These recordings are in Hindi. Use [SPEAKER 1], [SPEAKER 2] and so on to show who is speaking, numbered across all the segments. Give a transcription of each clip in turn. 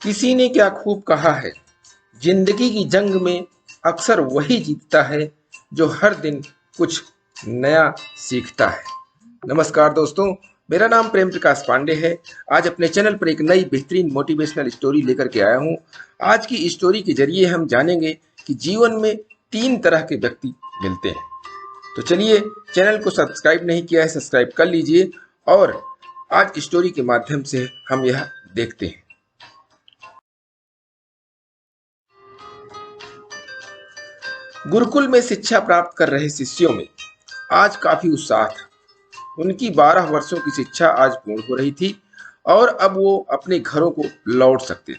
[SPEAKER 1] किसी ने क्या खूब कहा है, जिंदगी की जंग में अक्सर वही जीतता है जो हर दिन कुछ नया सीखता है। नमस्कार दोस्तों, मेरा नाम प्रेम प्रकाश पांडे है। आज अपने चैनल पर एक नई बेहतरीन मोटिवेशनल स्टोरी लेकर के आया हूँ। आज की स्टोरी के जरिए हम जानेंगे कि जीवन में 3 तरह के व्यक्ति मिलते हैं। तो चलिए, चैनल को सब्सक्राइब नहीं किया है, सब्सक्राइब कर लीजिए और आज स्टोरी के माध्यम से हम यह देखते हैं। गुरुकुल में शिक्षा प्राप्त कर रहे शिष्यों में आज काफी उत्साह था। उनकी 12 वर्षों की शिक्षा आज पूर्ण हो रही थी और अब वो अपने घरों को लौट सकते थे।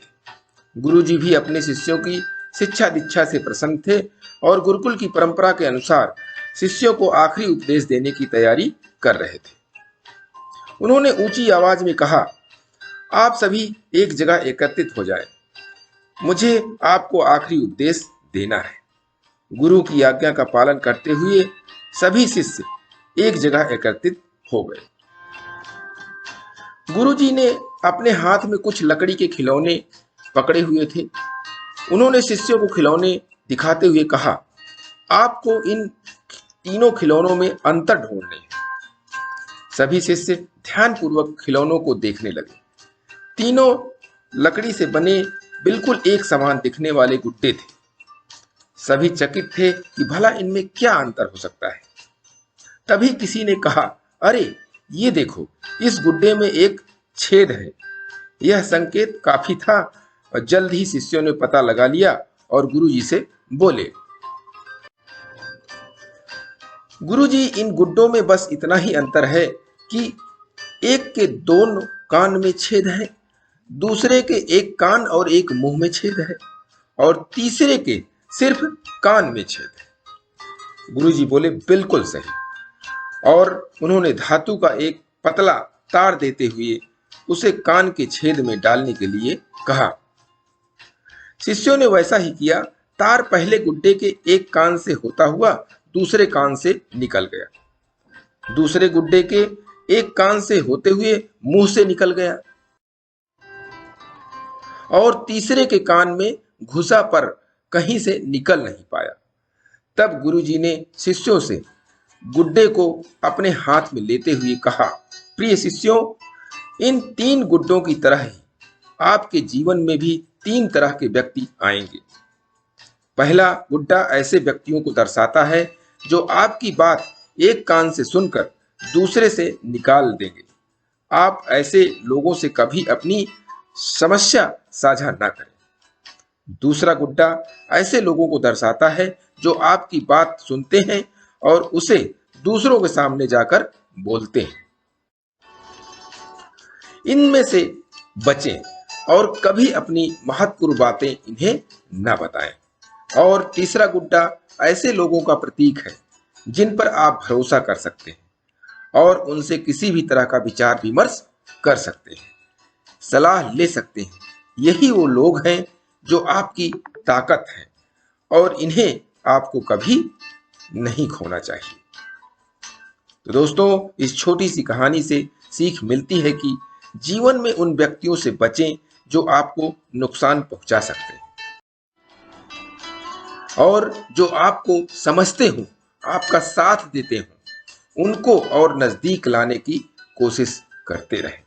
[SPEAKER 1] गुरुजी भी अपने शिष्यों की शिक्षा दीक्षा से प्रसन्न थे और गुरुकुल की परंपरा के अनुसार शिष्यों को आखिरी उपदेश देने की तैयारी कर रहे थे। उन्होंने ऊंची आवाज में कहा, आप सभी एक जगह एकत्रित हो जाएं। मुझे आपको आखिरी उपदेश देना है। गुरु की आज्ञा का पालन करते हुए सभी शिष्य एक जगह एकत्रित हो गए। गुरुजी ने अपने हाथ में कुछ लकड़ी के खिलौने पकड़े हुए थे। उन्होंने शिष्यों को खिलौने दिखाते हुए कहा, आपको इन तीनों खिलौनों में अंतर ढूंढने हैं। सभी शिष्य ध्यानपूर्वक खिलौनों को देखने लगे। तीनों लकड़ी से बने बिल्कुल एक समान दिखने वाले गुड्डे थे। सभी चकित थे कि भला इनमें क्या अंतर हो सकता है। तभी किसी ने कहा, अरे ये देखो, इस गुड्डे में एक छेद है। यह संकेत काफी था और जल्द ही शिष्यों ने पता लगा लिया और गुरुजी से बोले, गुरुजी, इन गुड्डों में बस इतना ही अंतर है कि एक के दोनों कान में छेद है, दूसरे के एक कान और एक मुंह में छेद है और तीसरे के सिर्फ कान में छेद है। गुरुजी बोले, बिल्कुल सही। और उन्होंने धातु का एक पतला तार देते हुए उसे कान के छेद में डालने के लिए कहा। शिष्यों ने वैसा ही किया। तार पहले गुड्डे के एक कान से होता हुआ दूसरे कान से निकल गया, दूसरे गुड्डे के एक कान से होते हुए मुंह से निकल गया और तीसरे के कान में घुसा पर कहीं से निकल नहीं पाया। तब गुरुजी ने शिष्यों से गुड्डे को अपने हाथ में लेते हुए कहा, प्रिय शिष्यों, इन 3 गुड्डों की तरह ही आपके जीवन में भी 3 तरह के व्यक्ति आएंगे। पहला गुड्डा ऐसे व्यक्तियों को दर्शाता है जो आपकी बात एक कान से सुनकर दूसरे से निकाल देंगे। आप ऐसे लोगों से कभी अपनी समस्या साझा ना करें। दूसरा गुड्डा ऐसे लोगों को दर्शाता है जो आपकी बात सुनते हैं और उसे दूसरों के सामने जाकर बोलते हैं। इनमें से बचें और कभी अपनी महत्वपूर्ण बातें इन्हें न बताएं। और तीसरा गुड्डा ऐसे लोगों का प्रतीक है जिन पर आप भरोसा कर सकते हैं और उनसे किसी भी तरह का विचार विमर्श कर सकते हैं, सलाह ले सकते हैं। यही वो लोग हैं जो आपकी ताकत है और इन्हें आपको कभी नहीं खोना चाहिए। तो दोस्तों, इस छोटी सी कहानी से सीख मिलती है कि जीवन में उन व्यक्तियों से बचें जो आपको नुकसान पहुंचा सकते हैं और जो आपको समझते हों, आपका साथ देते हों, उनको और नजदीक लाने की कोशिश करते रहें।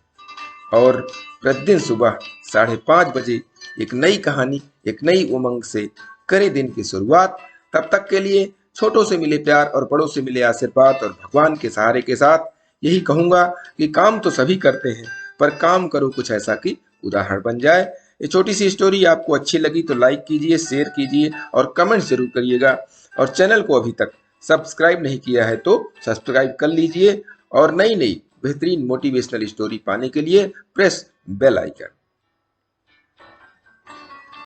[SPEAKER 1] और प्रतिदिन सुबह 5:30 बजे एक नई कहानी, एक नई उमंग से करें दिन की शुरुआत। तब तक के लिए छोटों से मिले प्यार और बड़ों से मिले आशीर्वाद और भगवान के सहारे के साथ यही कहूंगा कि काम तो सभी करते हैं, पर काम करो कुछ ऐसा कि उदाहरण बन जाए। ये छोटी सी स्टोरी आपको अच्छी लगी तो लाइक कीजिए, शेयर कीजिए और कमेंट्स जरूर करिएगा। और चैनल को अभी तक सब्सक्राइब नहीं किया है तो सब्सक्राइब कर लीजिए और नई नई बेहतरीन मोटिवेशनल स्टोरी पाने के लिए प्रेस बेल आइकन।